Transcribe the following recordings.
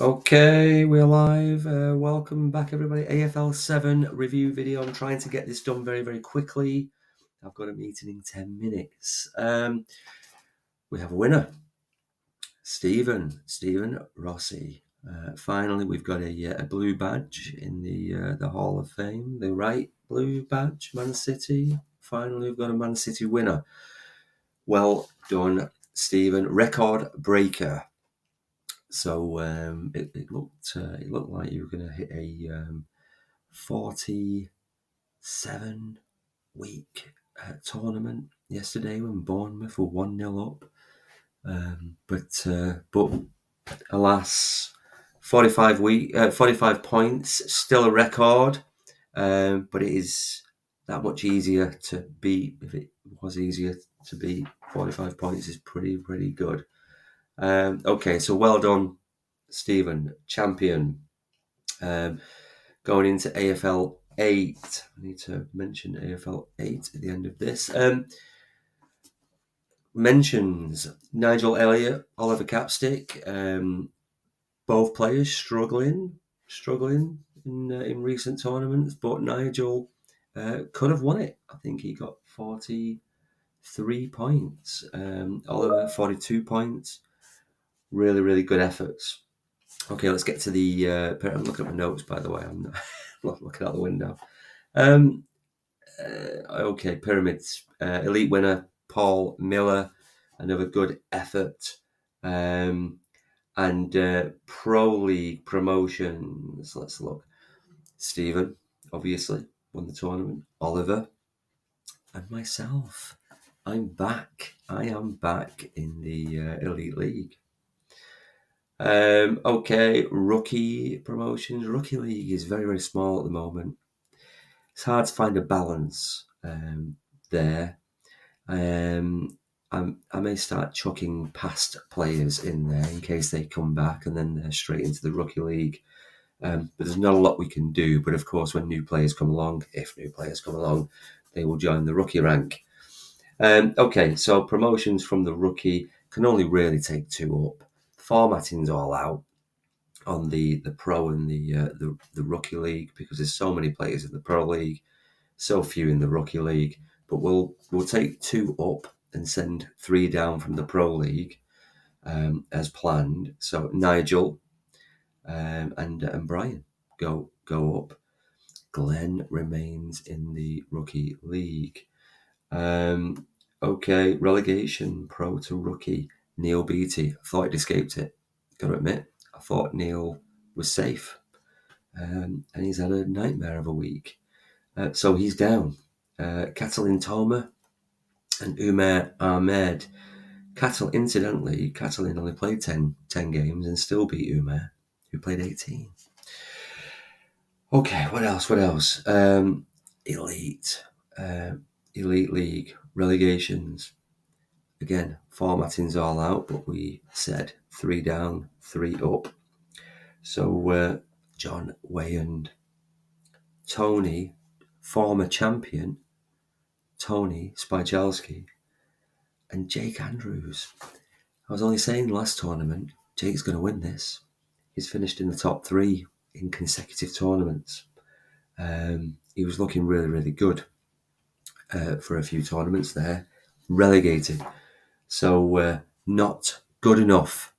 Okay, we're live. Welcome back, everybody. AFL07 review video. I'm trying to get this done very, very quickly. I've got a meeting in 10 minutes. We have a winner, Stephen Rossi. Finally, we've got a blue badge in the Hall of Fame, the right blue badge, Man City. Finally, we've got a Man City winner. Well done, Stephen. Record breaker. So it looked like you were going to hit a 47-week tournament yesterday when Bournemouth were 1-0 up. But alas, 45 points, still a record. But it is that much easier to beat. If it was easier to beat, 45 points is pretty good. Okay, so well done, Stephen, champion. Going into AFL 8. I need to mention AFL 8 at the end of this. Mentions Nigel Elliott, Oliver Capstick. Both players struggling in recent tournaments, but Nigel could have won it. I think he got 43 points. Oliver, 42 points. Really good efforts. Okay, let's get to the... I'm looking at my notes, by the way. I'm not looking out the window. Okay, Pyramids. Elite winner, Paul Miller. Another good effort. And Pro League promotions. Let's look. Stephen, obviously, won the tournament. Oliver. And myself. I'm back. I am back in the Elite League. Okay, rookie promotions. Rookie league is very small at the moment. It's hard to find a balance there. I may start chucking past players in there in case they come back and then they're straight into the rookie league. But there's not a lot we can do. But of course, when new players come along, they will join the rookie rank. Okay, so promotions from the rookie can only really take 2 up. Formatting's all out on the pro and the rookie league because there's so many players in the pro league, so few in the rookie league. But we'll take 2 up and send 3 down from the pro league as planned. So Nigel and Brian go up. Glenn remains in the rookie league. Okay, relegation, pro to rookie. Neil Beattie. I thought he'd escaped it. Got to admit, I thought Neil was safe. And he's had a nightmare of a week. So he's down. Catalin Toma and Umair Ahmed. Catalin only played 10 games and still beat Umair, who played 18. Okay, what else? Elite League, relegations. Again, formatting's all out, but we said 3 down, 3 up. So John Wayand, Tony, former champion, Tony Spychalski, and Jake Andrews. I was only saying last tournament, Jake's going to win this. He's finished in the top 3 in consecutive tournaments. He was looking really good for a few tournaments there. Relegated. So not good enough.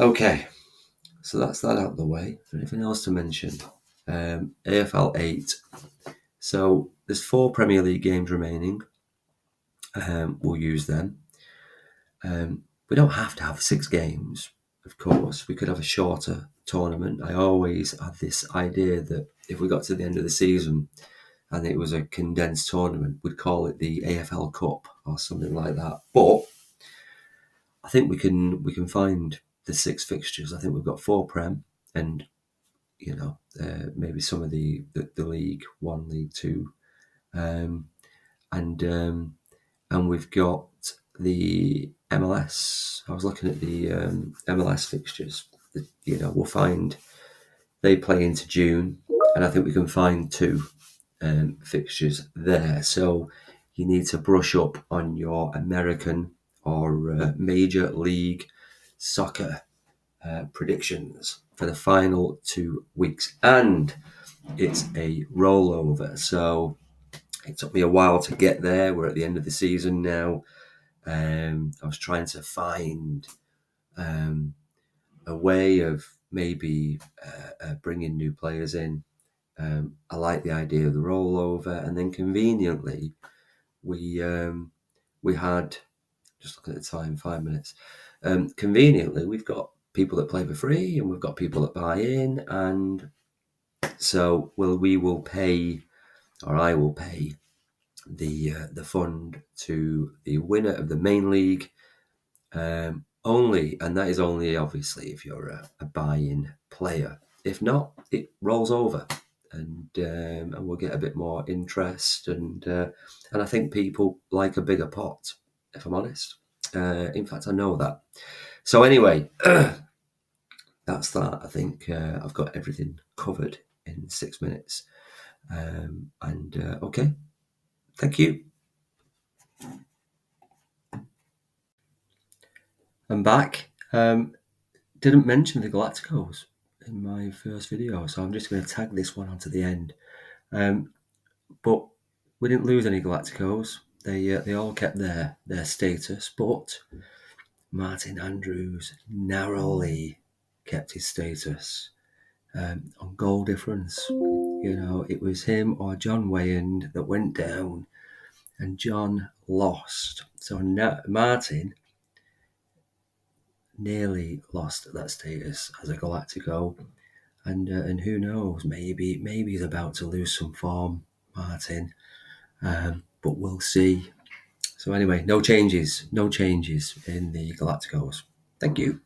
Okay, so that's that out of the way. Is there anything else to mention? AFL 8. So there's 4 Premier League games remaining. We'll use them. We don't have to have 6 games, of course. We could have a shorter tournament. I always had this idea that if we got to the end of the season and it was a condensed tournament, we'd call it the AFL Cup or something like that. But I think we can find the 6 fixtures. I think we've got 4 Prem and maybe some of the League 1, League 2, and we've got the MLS. I was looking at the MLS fixtures. We'll find they play into June, and I think we can find 2 fixtures there. So you need to brush up on your American or Major League Soccer predictions for the final 2 weeks, and it's a rollover. So it took me a while to get there. We're at the end of the season now. I was trying to find a way of maybe bringing new players in. I like the idea of the rollover, and then conveniently, we had, just looking at the time, 5 minutes. Conveniently, we've got people that play for free, and we've got people that buy in, and so we will pay, or I will pay the fund to the winner of the main league. Only, and that is only obviously if you're a buy-in player. If not, it rolls over, and we'll get a bit more interest, and I think people like a bigger pot, if I'm honest. In fact, I know that. So anyway, that's that. I think I've got everything covered in 6 minutes, okay, thank you. I'm back. Didn't mention the Galacticos in my first video, so I'm just going to tag this one onto the end. But we didn't lose any Galacticos. They all kept their status, but Martin Andrews narrowly kept his status on goal difference. You know, it was him or John Wayand that went down, and John lost. So Martin nearly lost that status as a Galactico, and who knows, maybe he's about to lose some form, Martin, but we'll see. So anyway, no changes in the Galacticos. Thank you.